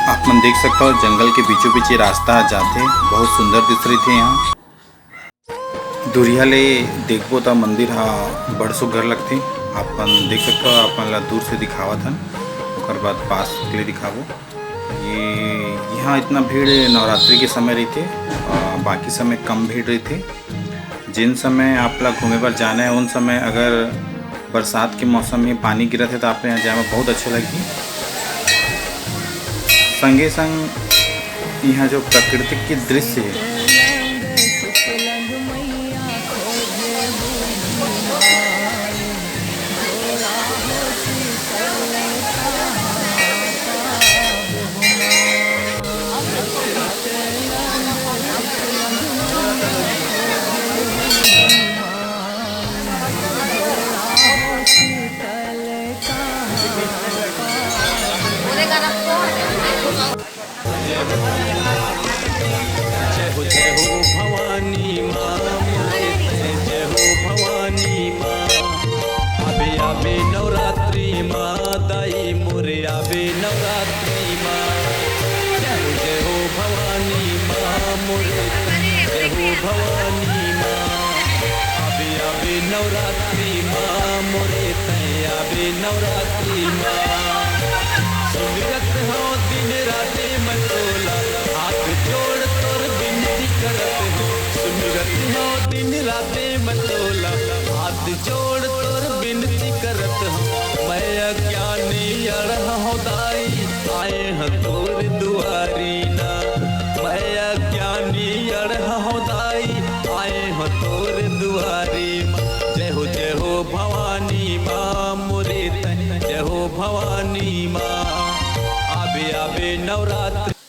आप मन देख सकते हो जंगल के बीचों बीच ये रास्ता जाते, बहुत सुंदर दिख रही थे। यहाँ दुरिया ले देखबो तो मंदिर हा बड़ सुघर लगथे। आपन देख सकते हो, आपन ला दूर से दिखावत हन, ओकर बाद पास ले दिखाबो। ये यहाँ इतना भीड़ नवरात्रि के समय रहते, बाकी समय कम भीड़ रहते। जिन समय आप ला घूमे बर जाना है उन समय अगर बरसात के मौसम में पानी गिरत है तो आप यहाँ जाए में बहुत अच्छा लगी। संगे संग यहाँ जो प्राकृतिक के दृश्य है, जय हो भवानी माँ, जय हो भवानी माँ। आबे आबे नवरात्रि माँ, दाई मोरे आबे नवरात्रि माँ। जय हो भवानी माँ मोरे, जय हो भवानी माँ। आबे आबे नवरात्रि माँ मोरे, तय आबे नवरात्रि माँ। सुमिरत हो दिन राते मटोला, हाथ जोड़ तोर बिनती करत हो। सुमिरत हो दिन राते मटोला, हाथ जोड़ तोर बिनती करत हो। मैं अज्ञानी अड़ह हो दाई, आए हैं तोर दुआरी ना। मैं अज्ञानी अड़ह हो दाई, आए हैं तोर दुआरी माँ। जय हो भवानी माँ मोरे, जय हो भवानी माँ। आबे आबे नवरात्रि।